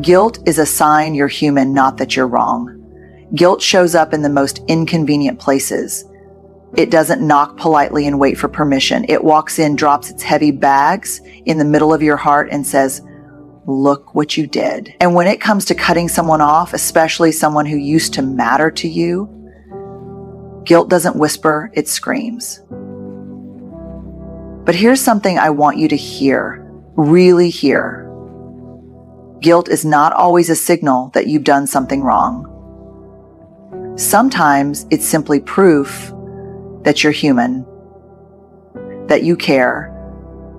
Guilt is a sign you're human, not that you're wrong. Guilt shows up in the most inconvenient places. It doesn't knock politely and wait for permission. It walks in, drops its heavy bags in the middle of your heart and says, look what you did. And when it comes to cutting someone off, especially someone who used to matter to you, guilt doesn't whisper, it screams. But here's something I want you to hear, really hear. Guilt is not always a signal that you've done something wrong. Sometimes it's simply proof that you're human, that you care,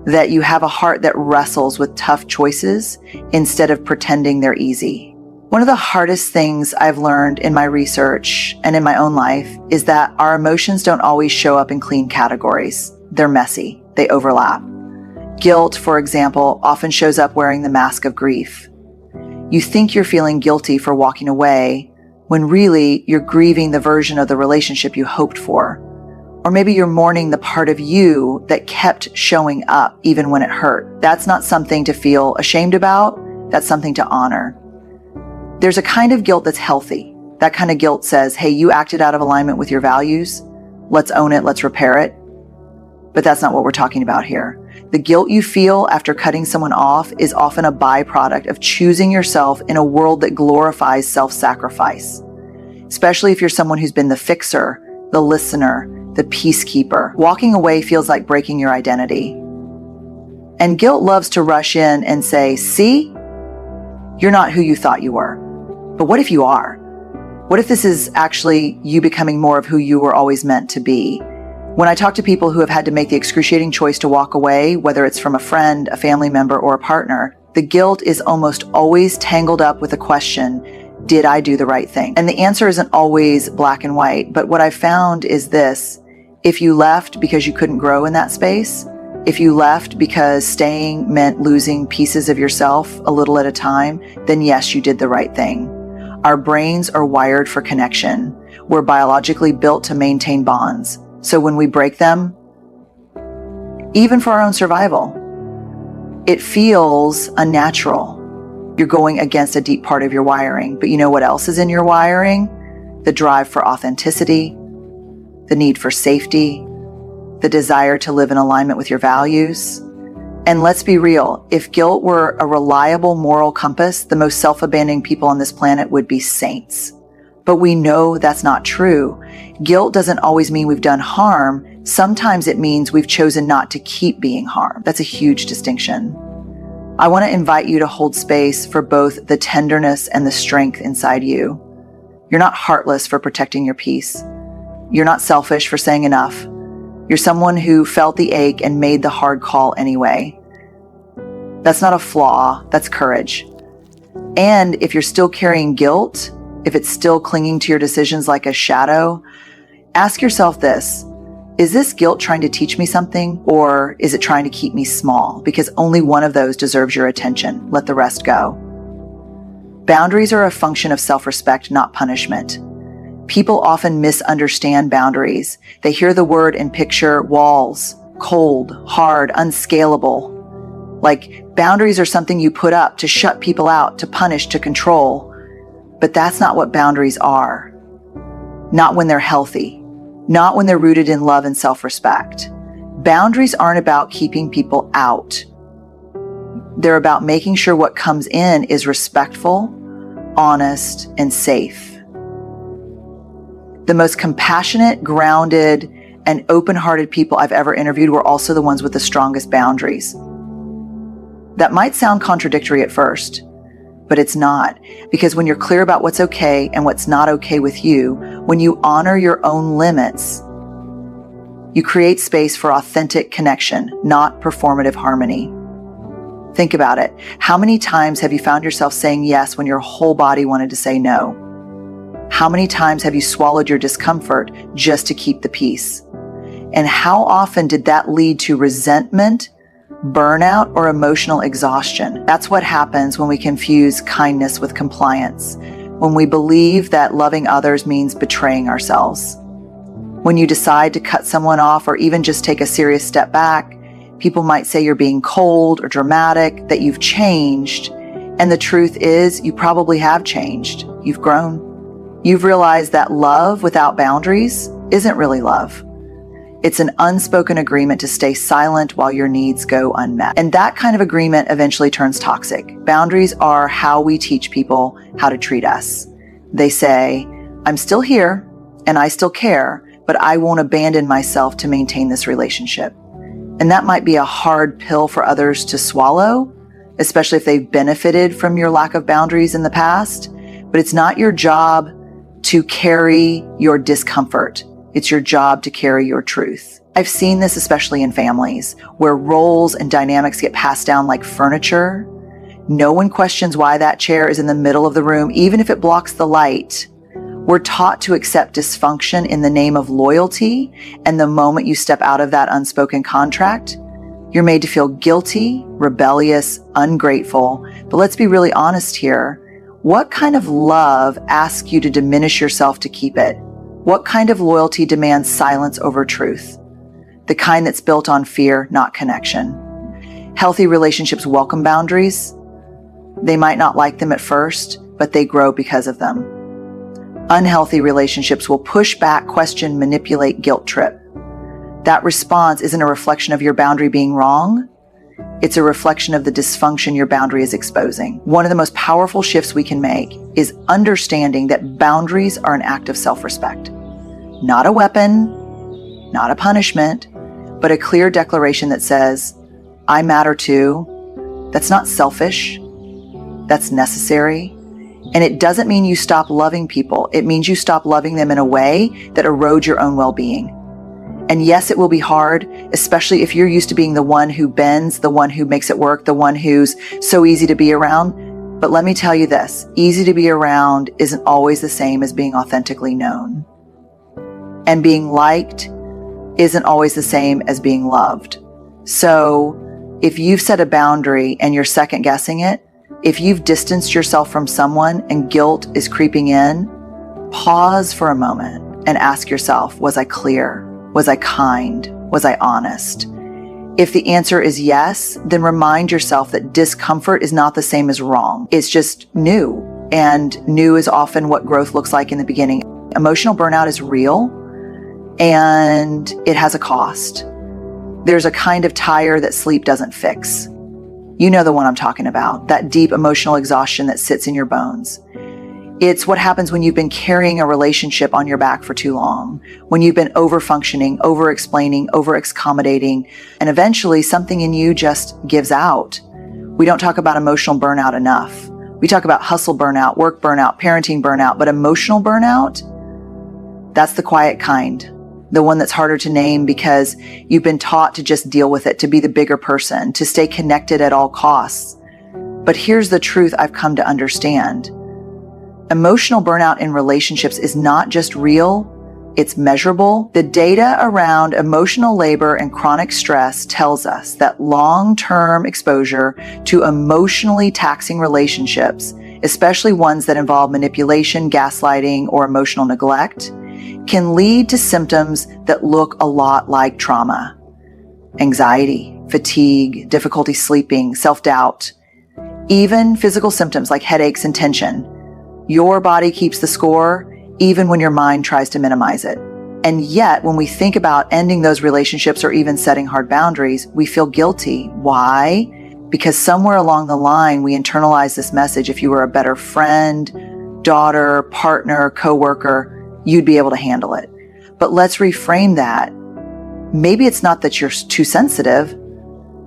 that you have a heart that wrestles with tough choices instead of pretending they're easy. One of the hardest things I've learned in my research and in my own life is that our emotions don't always show up in clean categories. They're messy. They overlap. Guilt, for example, often shows up wearing the mask of grief. You think you're feeling guilty for walking away when really you're grieving the version of the relationship you hoped for. Or maybe you're mourning the part of you that kept showing up even when it hurt. That's not something to feel ashamed about. That's something to honor. There's a kind of guilt that's healthy. That kind of guilt says, hey, you acted out of alignment with your values. Let's own it. Let's repair it. But that's not what we're talking about here. The guilt you feel after cutting someone off is often a byproduct of choosing yourself in a world that glorifies self-sacrifice. Especially if you're someone who's been the fixer, the listener, the peacekeeper. Walking away feels like breaking your identity. And guilt loves to rush in and say, see, you're not who you thought you were. But what if you are? What if this is actually you becoming more of who you were always meant to be? When I talk to people who have had to make the excruciating choice to walk away, whether it's from a friend, a family member, or a partner, the guilt is almost always tangled up with the question, did I do the right thing? And the answer isn't always black and white, but what I've found is this: if you left because you couldn't grow in that space, if you left because staying meant losing pieces of yourself a little at a time, then yes, you did the right thing. Our brains are wired for connection. We're biologically built to maintain bonds. So when we break them, even for our own survival, it feels unnatural. You're going against a deep part of your wiring. But you know what else is in your wiring? The drive for authenticity, the need for safety, the desire to live in alignment with your values. And let's be real, if guilt were a reliable moral compass, the most self-abandoning people on this planet would be saints. But we know that's not true. Guilt doesn't always mean we've done harm. Sometimes it means we've chosen not to keep being harmed. That's a huge distinction. I want to invite you to hold space for both the tenderness and the strength inside you. You're not heartless for protecting your peace. You're not selfish for saying enough. You're someone who felt the ache and made the hard call anyway. That's not a flaw, that's courage. And if you're still carrying guilt, if it's still clinging to your decisions like a shadow, ask yourself this: is this guilt trying to teach me something, or is it trying to keep me small? Because only one of those deserves your attention. Let the rest go. Boundaries are a function of self-respect, not punishment. People often misunderstand boundaries. They hear the word and picture walls, cold, hard, unscalable. Like boundaries are something you put up to shut people out, to punish, to control. But that's not what boundaries are. Not when they're healthy. Not when they're rooted in love and self-respect. Boundaries aren't about keeping people out. They're about making sure what comes in is respectful, honest, and safe. The most compassionate, grounded, and open-hearted people I've ever interviewed were also the ones with the strongest boundaries. That might sound contradictory at first, but it's not, because when you're clear about what's okay and what's not okay with you, when you honor your own limits, you create space for authentic connection, not performative harmony. Think about it. How many times have you found yourself saying yes when your whole body wanted to say no? How many times have you swallowed your discomfort just to keep the peace? And how often did that lead to resentment, burnout, or emotional exhaustion? That's what happens when we confuse kindness with compliance, when we believe that loving others means betraying ourselves. When you decide to cut someone off or even just take a serious step back, people might say you're being cold or dramatic, that you've changed, And the truth is, you probably have changed. You've grown. You've realized that love without boundaries isn't really love. It's an unspoken agreement to stay silent while your needs go unmet. And that kind of agreement eventually turns toxic. Boundaries are how we teach people how to treat us. They say, I'm still here and I still care, but I won't abandon myself to maintain this relationship. And that might be a hard pill for others to swallow, especially if they've benefited from your lack of boundaries in the past. But it's not your job to carry your discomfort. It's your job to carry your truth. I've seen this especially in families where roles and dynamics get passed down like furniture. No one questions why that chair is in the middle of the room, even if it blocks the light. We're taught to accept dysfunction in the name of loyalty, and the moment you step out of that unspoken contract, you're made to feel guilty, rebellious, ungrateful. But let's be really honest here. What kind of love asks you to diminish yourself to keep it? What kind of loyalty demands silence over truth? The kind that's built on fear, not connection. Healthy relationships welcome boundaries. They might not like them at first, but they grow because of them. Unhealthy relationships will push back, question, manipulate, guilt trip. That response isn't a reflection of your boundary being wrong. It's a reflection of the dysfunction your boundary is exposing. One of the most powerful shifts we can make is understanding that boundaries are an act of self-respect. Not a weapon, not a punishment, but a clear declaration that says, I matter too. That's not selfish. That's necessary. And it doesn't mean you stop loving people. It means you stop loving them in a way that erodes your own well-being. And yes, it will be hard, especially if you're used to being the one who bends, the one who makes it work, the one who's so easy to be around. But let me tell you this, easy to be around isn't always the same as being authentically known. And being liked isn't always the same as being loved. So if you've set a boundary and you're second guessing it, if you've distanced yourself from someone and guilt is creeping in, pause for a moment and ask yourself, was I clear? Was I kind? Was I honest? If the answer is yes, then remind yourself that discomfort is not the same as wrong. It's just new. And new is often what growth looks like in the beginning. Emotional burnout is real and it has a cost. There's a kind of tire that sleep doesn't fix. You know the one I'm talking about, that deep emotional exhaustion that sits in your bones. It's what happens when you've been carrying a relationship on your back for too long, when you've been over-functioning, over-explaining, over-accommodating, and eventually something in you just gives out. We don't talk about emotional burnout enough. We talk about hustle burnout, work burnout, parenting burnout, but emotional burnout, that's the quiet kind, the one that's harder to name because you've been taught to just deal with it, to be the bigger person, to stay connected at all costs. But here's the truth I've come to understand. Emotional burnout in relationships is not just real, it's measurable. The data around emotional labor and chronic stress tells us that long-term exposure to emotionally taxing relationships, especially ones that involve manipulation, gaslighting, or emotional neglect, can lead to symptoms that look a lot like trauma. Anxiety, fatigue, difficulty sleeping, self-doubt, even physical symptoms like headaches and tension. Your body keeps the score, even when your mind tries to minimize it. And yet, when we think about ending those relationships or even setting hard boundaries, we feel guilty. Why? Because somewhere along the line, we internalize this message. If you were a better friend, daughter, partner, coworker, you'd be able to handle it. But let's reframe that. Maybe it's not that you're too sensitive.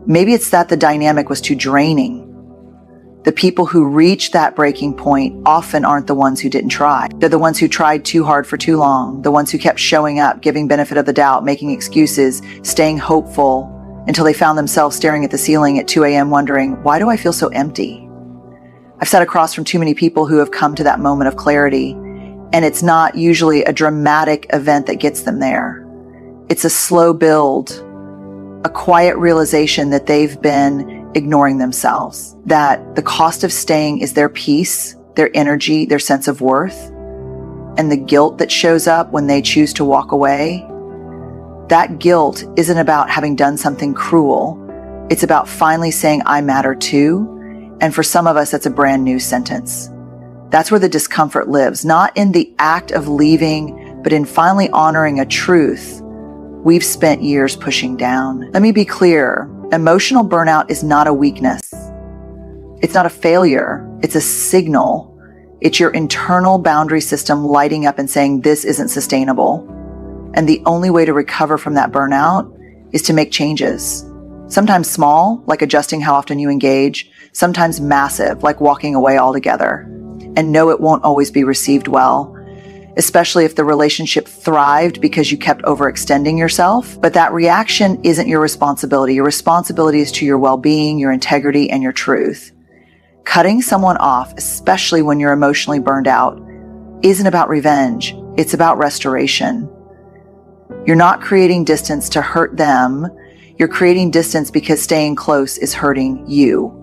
Maybe it's that the dynamic was too draining. The people who reach that breaking point often aren't the ones who didn't try. They're the ones who tried too hard for too long, the ones who kept showing up, giving benefit of the doubt, making excuses, staying hopeful until they found themselves staring at the ceiling at 2 a.m. wondering, why do I feel so empty? I've sat across from too many people who have come to that moment of clarity, and it's not usually a dramatic event that gets them there. It's a slow build, a quiet realization that they've been ignoring themselves, that the cost of staying is their peace, their energy, their sense of worth, and the guilt that shows up when they choose to walk away. That guilt isn't about having done something cruel. It's about finally saying, I matter too, And for some of us, that's a brand new sentence. That's where the discomfort lives, not in the act of leaving, but in finally honoring a truth we've spent years pushing down. Let me be clear. Emotional burnout is not a weakness. It's not a failure. It's a signal. It's your internal boundary system lighting up and saying, this isn't sustainable. And the only way to recover from that burnout is to make changes. Sometimes small, like adjusting how often you engage. Sometimes massive, like walking away altogether. And no, it won't always be received well, especially if the relationship thrived because you kept overextending yourself. But that reaction isn't your responsibility. Your responsibility is to your well-being, your integrity, and your truth. Cutting someone off, especially when you're emotionally burned out, isn't about revenge. It's about restoration. You're not creating distance to hurt them. You're creating distance because staying close is hurting you.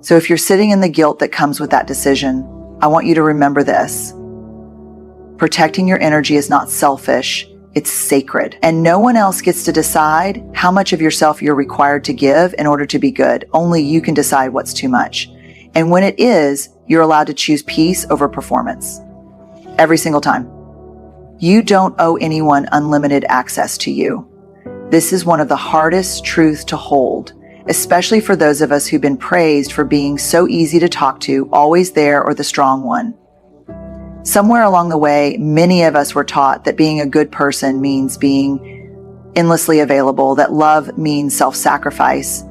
So if you're sitting in the guilt that comes with that decision, I want you to remember this. Protecting your energy is not selfish, it's sacred. And no one else gets to decide how much of yourself you're required to give in order to be good. Only you can decide what's too much. And when it is, you're allowed to choose peace over performance. Every single time. You don't owe anyone unlimited access to you. This is one of the hardest truths to hold, especially for those of us who've been praised for being so easy to talk to, always there, or the strong one. Somewhere along the way, many of us were taught that being a good person means being endlessly available, that love means self-sacrifice,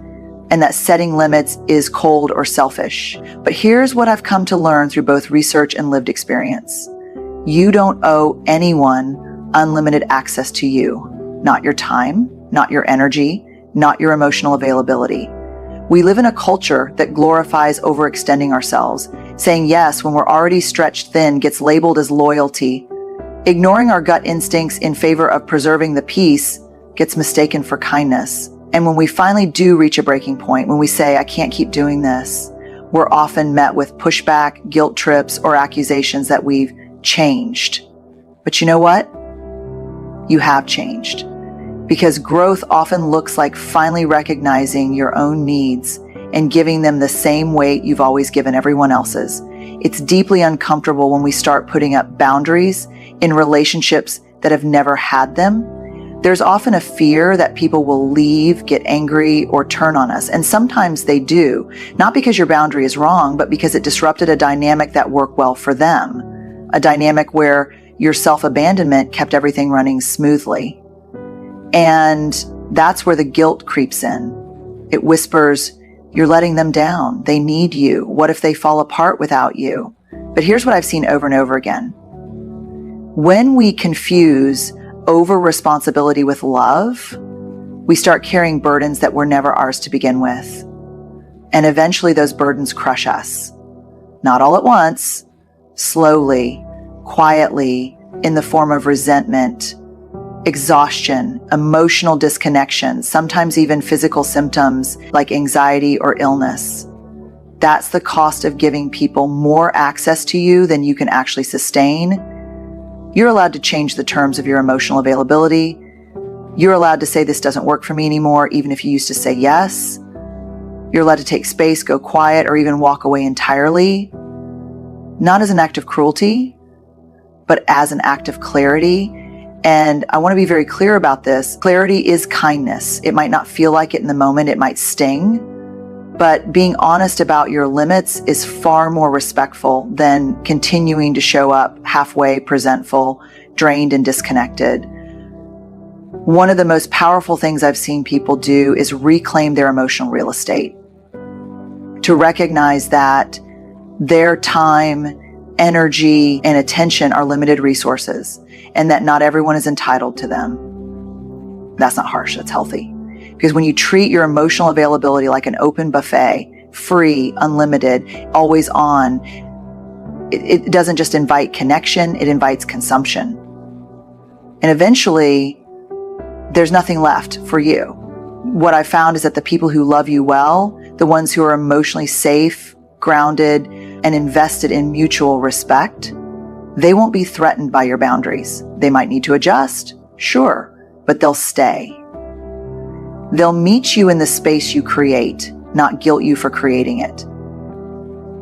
and that setting limits is cold or selfish. But here's what I've come to learn through both research and lived experience. You don't owe anyone unlimited access to you. Not your time, not your energy, not your emotional availability. We live in a culture that glorifies overextending ourselves. Saying yes when we're already stretched thin gets labeled as loyalty. Ignoring our gut instincts in favor of preserving the peace gets mistaken for kindness. And when we finally do reach a breaking point, when we say, I can't keep doing this, we're often met with pushback, guilt trips, or accusations that we've changed. But you know what? You have changed. Because growth often looks like finally recognizing your own needs and giving them the same weight you've always given everyone else's. It's deeply uncomfortable when we start putting up boundaries in relationships that have never had them. There's often a fear that people will leave, get angry, or turn on us. And sometimes they do, not because your boundary is wrong, but because it disrupted a dynamic that worked well for them. A dynamic where your self-abandonment kept everything running smoothly. And that's where the guilt creeps in. It whispers, you're letting them down. They need you. What if they fall apart without you? But here's what I've seen over and over again. When we confuse over responsibility with love, we start carrying burdens that were never ours to begin with. And eventually those burdens crush us. Not all at once, slowly, quietly, in the form of resentment, exhaustion, emotional disconnection, sometimes even physical symptoms like anxiety or illness. That's the cost of giving people more access to you than you can actually sustain. You're allowed to change the terms of your emotional availability. You're allowed to say this doesn't work for me anymore, even if you used to say yes. You're allowed to take space, go quiet, or even walk away entirely. Not as an act of cruelty, but as an act of clarity. And I want to be very clear about this. Clarity is kindness. It might not feel like it in the moment. It might sting. But being honest about your limits is far more respectful than continuing to show up halfway, presentful, drained, and disconnected. One of the most powerful things I've seen people do is reclaim their emotional real estate. To recognize that their time, energy, and attention are limited resources, and that not everyone is entitled to them. That's not harsh, that's healthy. Because when you treat your emotional availability like an open buffet, free, unlimited, always on, it doesn't just invite connection, it invites consumption. And eventually, there's nothing left for you. What I found is that the people who love you well, the ones who are emotionally safe, grounded, and invested in mutual respect, they won't be threatened by your boundaries. They might need to adjust, sure, but they'll stay. They'll meet you in the space you create, not guilt you for creating it.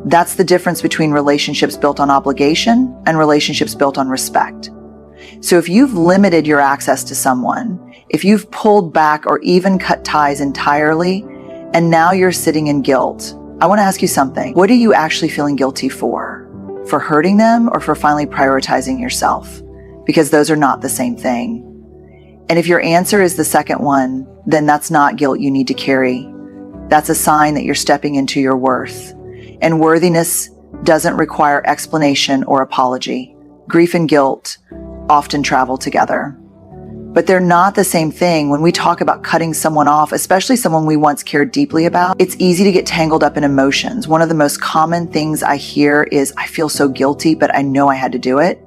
That's the difference between relationships built on obligation and relationships built on respect. So if you've limited your access to someone, if you've pulled back or even cut ties entirely, and now you're sitting in guilt, I want to ask you something. What are you actually feeling guilty for? For hurting them or for finally prioritizing yourself? Because those are not the same thing. And if your answer is the second one, then that's not guilt you need to carry. That's a sign that you're stepping into your worth. And worthiness doesn't require explanation or apology. Grief and guilt often travel together. But they're not the same thing. When we talk about cutting someone off, especially someone we once cared deeply about, it's easy to get tangled up in emotions. One of the most common things I hear is, I feel so guilty, but I know I had to do it.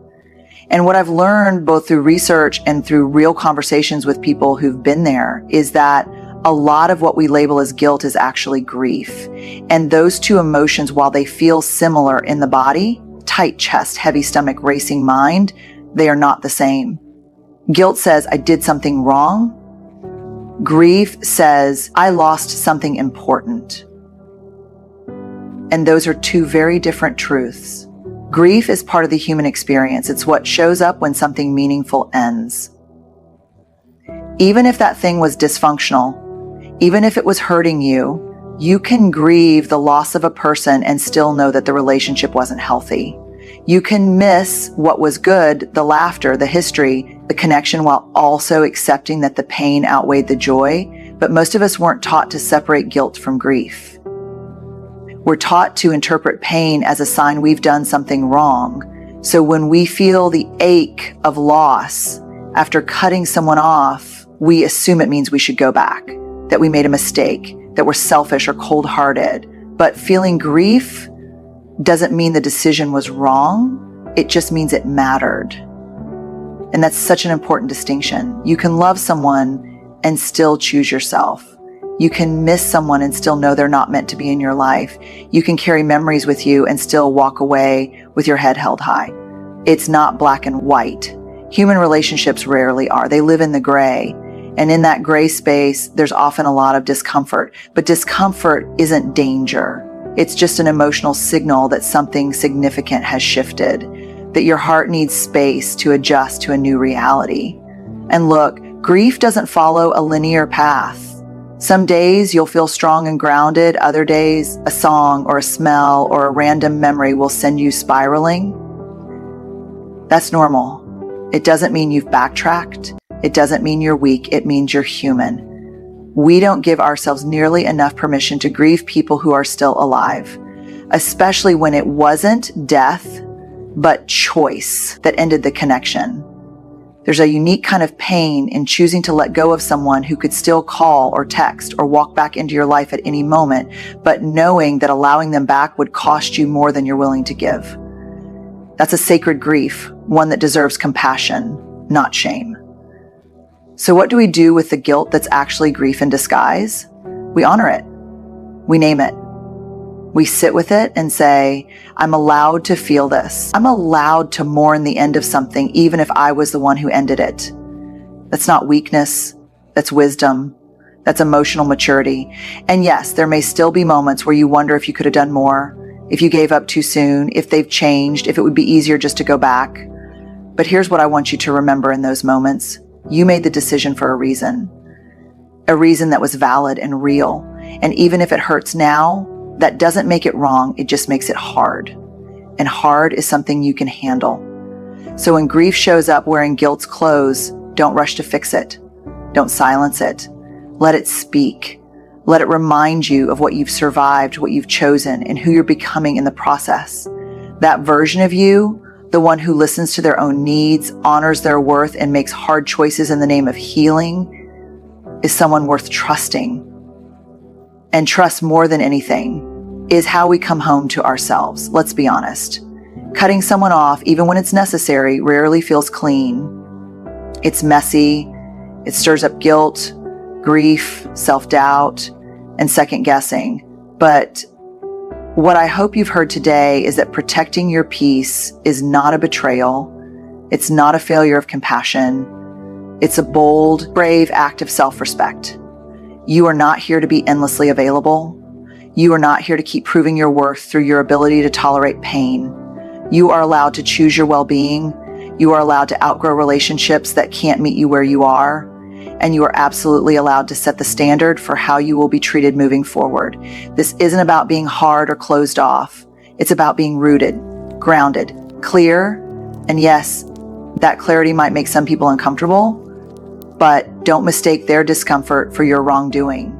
And what I've learned both through research and through real conversations with people who've been there is that a lot of what we label as guilt is actually grief. And those two emotions, while they feel similar in the body, tight chest, heavy stomach, racing mind, they are not the same. Guilt says, I did something wrong. Grief says, I lost something important. And those are two very different truths. Grief is part of the human experience. It's what shows up when something meaningful ends. Even if that thing was dysfunctional, even if it was hurting you, you can grieve the loss of a person and still know that the relationship wasn't healthy. You can miss what was good, the laughter, the history, the connection, while also accepting that the pain outweighed the joy. But most of us weren't taught to separate guilt from grief. We're taught to interpret pain as a sign we've done something wrong. So when we feel the ache of loss after cutting someone off, we assume it means we should go back, that we made a mistake, that we're selfish or cold-hearted. But feeling grief doesn't mean the decision was wrong. It just means it mattered. And that's such an important distinction. You can love someone and still choose yourself. You can miss someone and still know they're not meant to be in your life. You can carry memories with you and still walk away with your head held high. It's not black and white. Human relationships rarely are. They live in the gray. And in that gray space, there's often a lot of discomfort. But discomfort isn't danger. It's just an emotional signal that something significant has shifted, that your heart needs space to adjust to a new reality. And look, grief doesn't follow a linear path. Some days you'll feel strong and grounded. Other days, a song or a smell or a random memory will send you spiraling. That's normal. It doesn't mean you've backtracked. It doesn't mean you're weak. It means you're human. We don't give ourselves nearly enough permission to grieve people who are still alive, especially when it wasn't death, but choice that ended the connection. There's a unique kind of pain in choosing to let go of someone who could still call or text or walk back into your life at any moment, but knowing that allowing them back would cost you more than you're willing to give. That's a sacred grief, one that deserves compassion, not shame. So what do we do with the guilt that's actually grief in disguise? We honor it. We name it. We sit with it and say, I'm allowed to feel this. I'm allowed to mourn the end of something, even if I was the one who ended it. That's not weakness. That's wisdom. That's emotional maturity. And yes, there may still be moments where you wonder if you could have done more, if you gave up too soon, if they've changed, if it would be easier just to go back. But here's what I want you to remember in those moments. You made the decision for a reason that was valid and real. And even if it hurts now, that doesn't make it wrong. It just makes it hard. And hard is something you can handle. So when grief shows up wearing guilt's clothes, don't rush to fix it. Don't silence it. Let it speak. Let it remind you of what you've survived, what you've chosen, and who you're becoming in the process. That version of you, the one who listens to their own needs, honors their worth, and makes hard choices in the name of healing, is someone worth trusting. And trust, more than anything, is how we come home to ourselves. Let's be honest. Cutting someone off, even when it's necessary, rarely feels clean. It's messy. It stirs up guilt, grief, self-doubt, and second-guessing. But what I hope you've heard today is that protecting your peace is not a betrayal. It's not a failure of compassion. It's a bold, brave act of self-respect. You are not here to be endlessly available. You are not here to keep proving your worth through your ability to tolerate pain. You are allowed to choose your well-being. You are allowed to outgrow relationships that can't meet you where you are. And you are absolutely allowed to set the standard for how you will be treated moving forward. This isn't about being hard or closed off. It's about being rooted, grounded, clear. And yes, that clarity might make some people uncomfortable, but don't mistake their discomfort for your wrongdoing.